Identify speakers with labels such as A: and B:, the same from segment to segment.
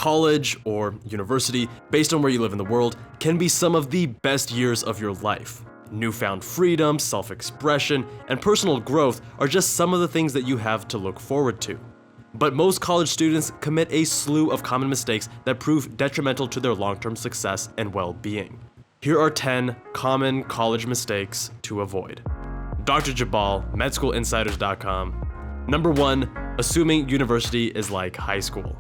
A: College, or university, based on where you live in the world, can be some of the best years of your life. Newfound freedom, self-expression, and personal growth are just some of the things that you have to look forward to. But most college students commit a slew of common mistakes that prove detrimental to their long-term success and well-being. Here are 10 common college mistakes to avoid. Dr. Jabal, MedSchoolInsiders.com. Number 1, assuming university is like high school.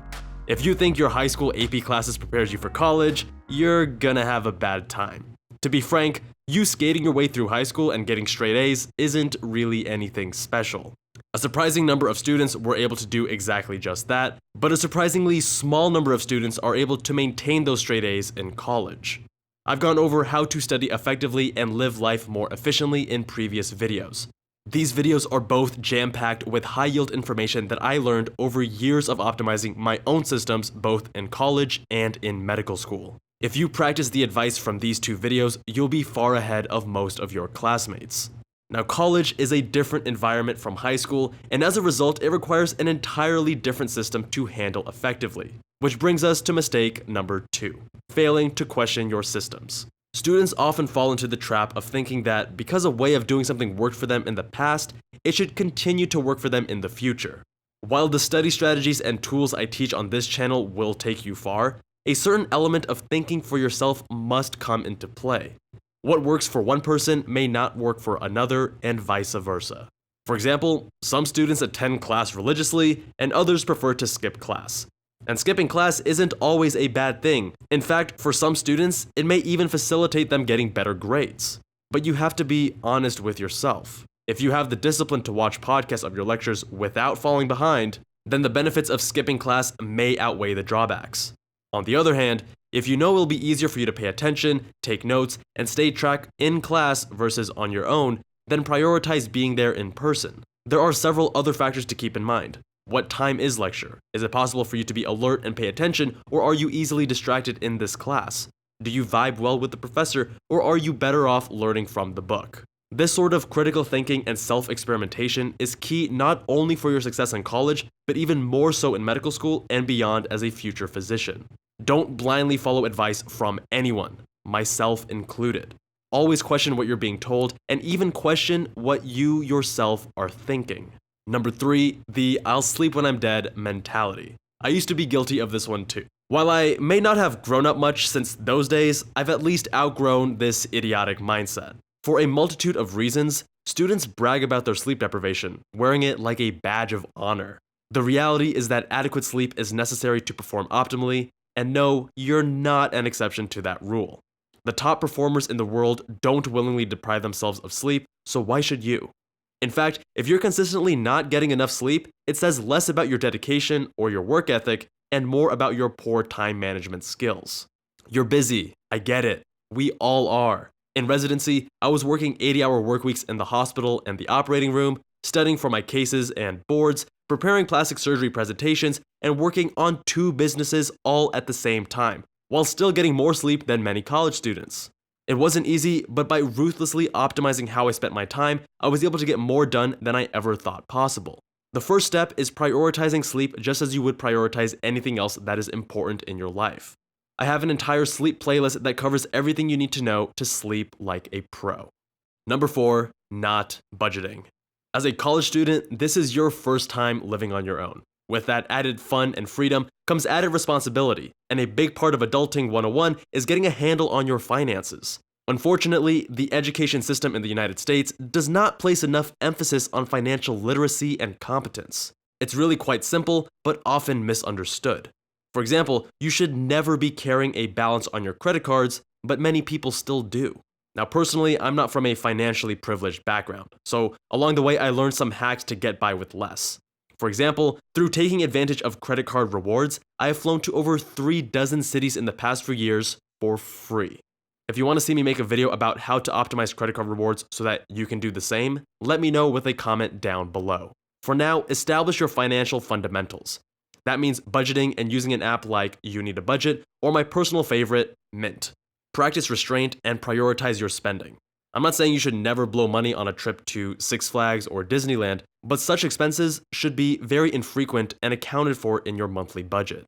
A: If you think your high school AP classes prepares you for college, you're gonna have a bad time. To be frank, you skating your way through high school and getting straight A's isn't really anything special. A surprising number of students were able to do exactly just that, but a surprisingly small number of students are able to maintain those straight A's in college. I've gone over how to study effectively and live life more efficiently in previous videos. These videos are both jam-packed with high-yield information that I learned over years of optimizing my own systems both in college and in medical school. If you practice the advice from these 2 videos, you'll be far ahead of most of your classmates. Now, college is a different environment from high school, and as a result, it requires an entirely different system to handle effectively. Which brings us to mistake number 2, failing to question your systems. Students often fall into the trap of thinking that because a way of doing something worked for them in the past, it should continue to work for them in the future. While the study strategies and tools I teach on this channel will take you far, a certain element of thinking for yourself must come into play. What works for one person may not work for another, and vice versa. For example, some students attend class religiously, and others prefer to skip class. And skipping class isn't always a bad thing. In fact, for some students, it may even facilitate them getting better grades. But you have to be honest with yourself. If you have the discipline to watch podcasts of your lectures without falling behind, then the benefits of skipping class may outweigh the drawbacks. On the other hand, if you know it'll be easier for you to pay attention, take notes, and stay track in class versus on your own, then prioritize being there in person. There are several other factors to keep in mind. What time is lecture? Is it possible for you to be alert and pay attention, or are you easily distracted in this class? Do you vibe well with the professor, or are you better off learning from the book? This sort of critical thinking and self-experimentation is key not only for your success in college, but even more so in medical school and beyond as a future physician. Don't blindly follow advice from anyone, myself included. Always question what you're being told, and even question what you yourself are thinking. Number 3, the I'll sleep when I'm dead mentality. I used to be guilty of this one too. While I may not have grown up much since those days, I've at least outgrown this idiotic mindset. For a multitude of reasons, students brag about their sleep deprivation, wearing it like a badge of honor. The reality is that adequate sleep is necessary to perform optimally, and no, you're not an exception to that rule. The top performers in the world don't willingly deprive themselves of sleep, so why should you? In fact, if you're consistently not getting enough sleep, it says less about your dedication or your work ethic and more about your poor time management skills. You're busy, I get it. We all are. In residency, I was working 80-hour work weeks in the hospital and the operating room, studying for my cases and boards, preparing plastic surgery presentations, and working on 2 businesses all at the same time, while still getting more sleep than many college students. It wasn't easy, but by ruthlessly optimizing how I spent my time, I was able to get more done than I ever thought possible. The first step is prioritizing sleep just as you would prioritize anything else that is important in your life. I have an entire sleep playlist that covers everything you need to know to sleep like a pro. Number 4, not budgeting. As a college student, this is your first time living on your own. With that added fun and freedom comes added responsibility, and a big part of Adulting 101 is getting a handle on your finances. Unfortunately, the education system in the United States does not place enough emphasis on financial literacy and competence. It's really quite simple, but often misunderstood. For example, you should never be carrying a balance on your credit cards, but many people still do. Now, personally, I'm not from a financially privileged background, so along the way I learned some hacks to get by with less. For example, through taking advantage of credit card rewards, I have flown to over 36 cities in the past few years for free. If you want to see me make a video about how to optimize credit card rewards so that you can do the same, let me know with a comment down below. For now, establish your financial fundamentals. That means budgeting and using an app like You Need a Budget, or my personal favorite, Mint. Practice restraint and prioritize your spending. I'm not saying you should never blow money on a trip to Six Flags or Disneyland, but such expenses should be very infrequent and accounted for in your monthly budget.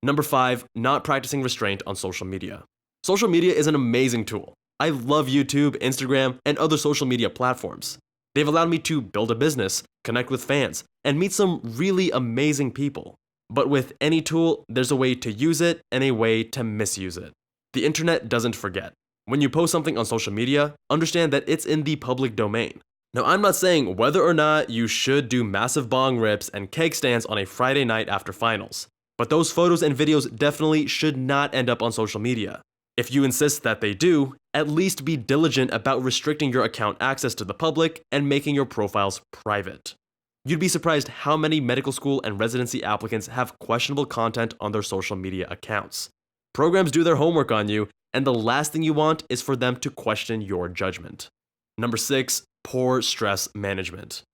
A: Number 5, not practicing restraint on social media. Social media is an amazing tool. I love YouTube, Instagram, and other social media platforms. They've allowed me to build a business, connect with fans, and meet some really amazing people. But with any tool, there's a way to use it and a way to misuse it. The internet doesn't forget. When you post something on social media, understand that it's in the public domain. Now, I'm not saying whether or not you should do massive bong rips and keg stands on a Friday night after finals, but those photos and videos definitely should not end up on social media. If you insist that they do, at least be diligent about restricting your account access to the public and making your profiles private. You'd be surprised how many medical school and residency applicants have questionable content on their social media accounts. Programs do their homework on you, and the last thing you want is for them to question your judgment. Number 6, poor stress management.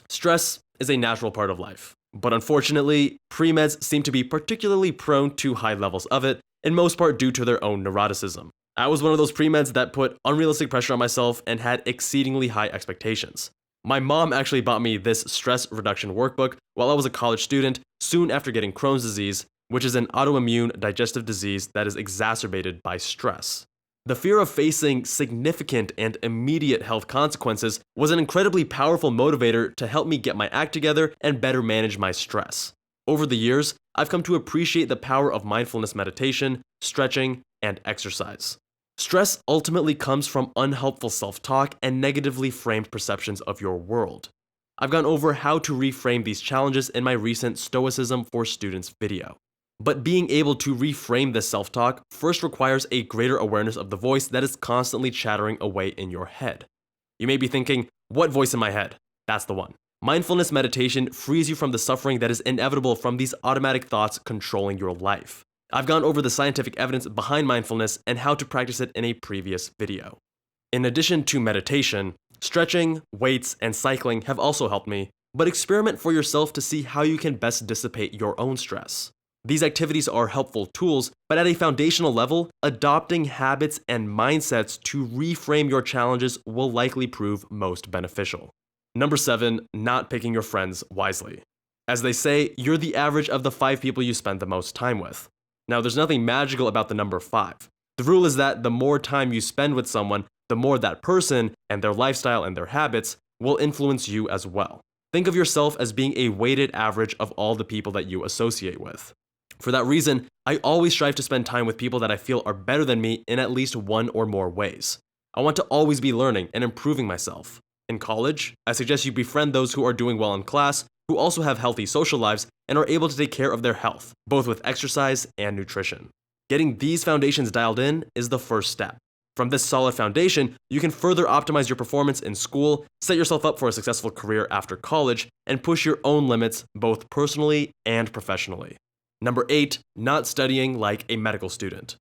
A: Stress is a natural part of life, but unfortunately, pre-meds seem to be particularly prone to high levels of it, in most part due to their own neuroticism. I was one of those pre-meds that put unrealistic pressure on myself and had exceedingly high expectations. My mom actually bought me this stress reduction workbook while I was a college student soon after getting Crohn's disease, which is an autoimmune digestive disease that is exacerbated by stress. The fear of facing significant and immediate health consequences was an incredibly powerful motivator to help me get my act together and better manage my stress. Over the years, I've come to appreciate the power of mindfulness meditation, stretching, and exercise. Stress ultimately comes from unhelpful self-talk and negatively framed perceptions of your world. I've gone over how to reframe these challenges in my recent Stoicism for Students video. But being able to reframe this self-talk first requires a greater awareness of the voice that is constantly chattering away in your head. You may be thinking, what voice in my head? That's the one. Mindfulness meditation frees you from the suffering that is inevitable from these automatic thoughts controlling your life. I've gone over the scientific evidence behind mindfulness and how to practice it in a previous video. In addition to meditation, stretching, weights, and cycling have also helped me, but experiment for yourself to see how you can best dissipate your own stress. These activities are helpful tools, but at a foundational level, adopting habits and mindsets to reframe your challenges will likely prove most beneficial. Number 7, not picking your friends wisely. As they say, you're the average of the 5 people you spend the most time with. Now, there's nothing magical about the number 5. The rule is that the more time you spend with someone, the more that person and their lifestyle and their habits will influence you as well. Think of yourself as being a weighted average of all the people that you associate with. For that reason, I always strive to spend time with people that I feel are better than me in at least one or more ways. I want to always be learning and improving myself. In college, I suggest you befriend those who are doing well in class, who also have healthy social lives and are able to take care of their health, both with exercise and nutrition. Getting these foundations dialed in is the first step. From this solid foundation, you can further optimize your performance in school, set yourself up for a successful career after college, and push your own limits both personally and professionally. Number 8, not studying like a medical student.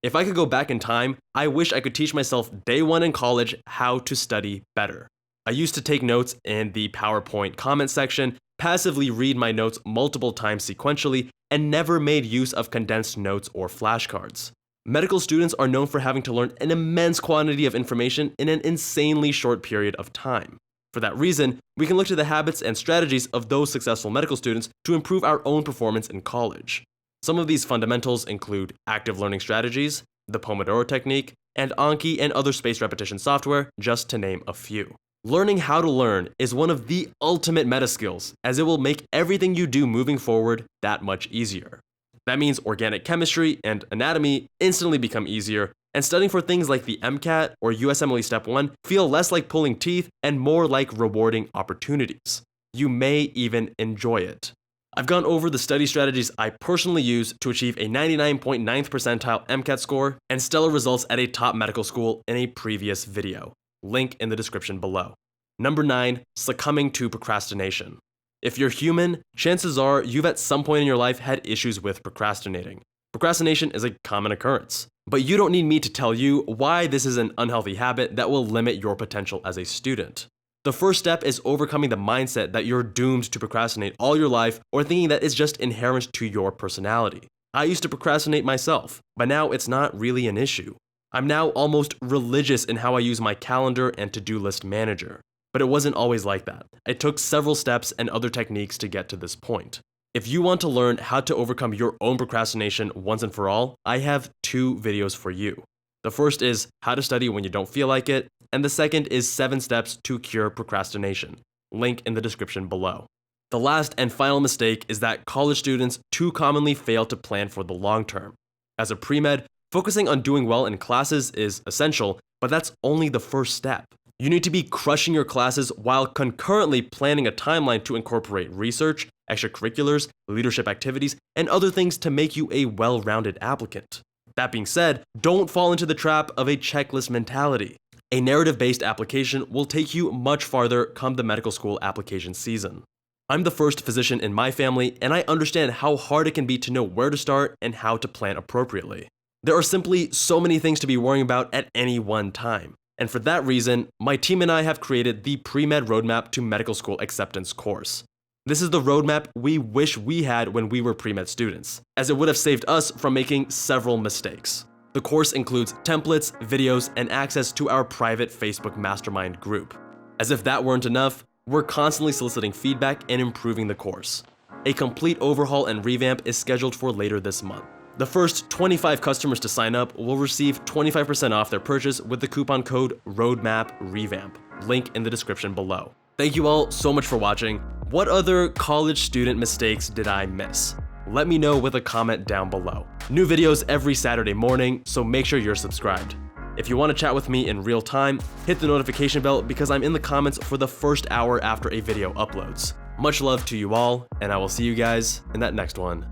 A: If I could go back in time, I wish I could teach myself day 1 in college how to study better. I used to take notes in the PowerPoint comment section, passively read my notes multiple times sequentially, and never made use of condensed notes or flashcards. Medical students are known for having to learn an immense quantity of information in an insanely short period of time. For that reason, we can look to the habits and strategies of those successful medical students to improve our own performance in college. Some of these fundamentals include active learning strategies, the Pomodoro technique, and Anki and other spaced repetition software, just to name a few. Learning how to learn is one of the ultimate meta skills, as it will make everything you do moving forward that much easier. That means organic chemistry and anatomy instantly become easier, and studying for things like the MCAT or USMLE Step 1 feel less like pulling teeth and more like rewarding opportunities. You may even enjoy it. I've gone over the study strategies I personally use to achieve a 99.9th percentile MCAT score and stellar results at a top medical school in a previous video. Link in the description below. Number 9, succumbing to procrastination. If you're human, chances are you've at some point in your life had issues with procrastinating. Procrastination is a common occurrence, but you don't need me to tell you why this is an unhealthy habit that will limit your potential as a student. The first step is overcoming the mindset that you're doomed to procrastinate all your life or thinking that it's just inherent to your personality. I used to procrastinate myself, but now it's not really an issue. I'm now almost religious in how I use my calendar and to-do list manager. But it wasn't always like that. It took several steps and other techniques to get to this point. If you want to learn how to overcome your own procrastination once and for all, I have 2 videos for you. The first is how to study when you don't feel like it, and the second is 7 steps to cure procrastination. Link in the description below. The last and final mistake is that college students too commonly fail to plan for the long term. As a pre-med, focusing on doing well in classes is essential, but that's only the first step. You need to be crushing your classes while concurrently planning a timeline to incorporate research, extracurriculars, leadership activities, and other things to make you a well-rounded applicant. That being said, don't fall into the trap of a checklist mentality. A narrative-based application will take you much farther come the medical school application season. I'm the first physician in my family, and I understand how hard it can be to know where to start and how to plan appropriately. There are simply so many things to be worrying about at any one time. And for that reason, my team and I have created the Pre-Med Roadmap to Medical School Acceptance course. This is the roadmap we wish we had when we were pre-med students, as it would have saved us from making several mistakes. The course includes templates, videos, and access to our private Facebook mastermind group. As if that weren't enough, we're constantly soliciting feedback and improving the course. A complete overhaul and revamp is scheduled for later this month. The first 25 customers to sign up will receive 25% off their purchase with the coupon code ROADMAPREVAMP, link in the description below. Thank you all so much for watching. What other college student mistakes did I miss? Let me know with a comment down below. New videos every Saturday morning, so make sure you're subscribed. If you want to chat with me in real time, hit the notification bell because I'm in the comments for the first hour after a video uploads. Much love to you all, and I will see you guys in that next one.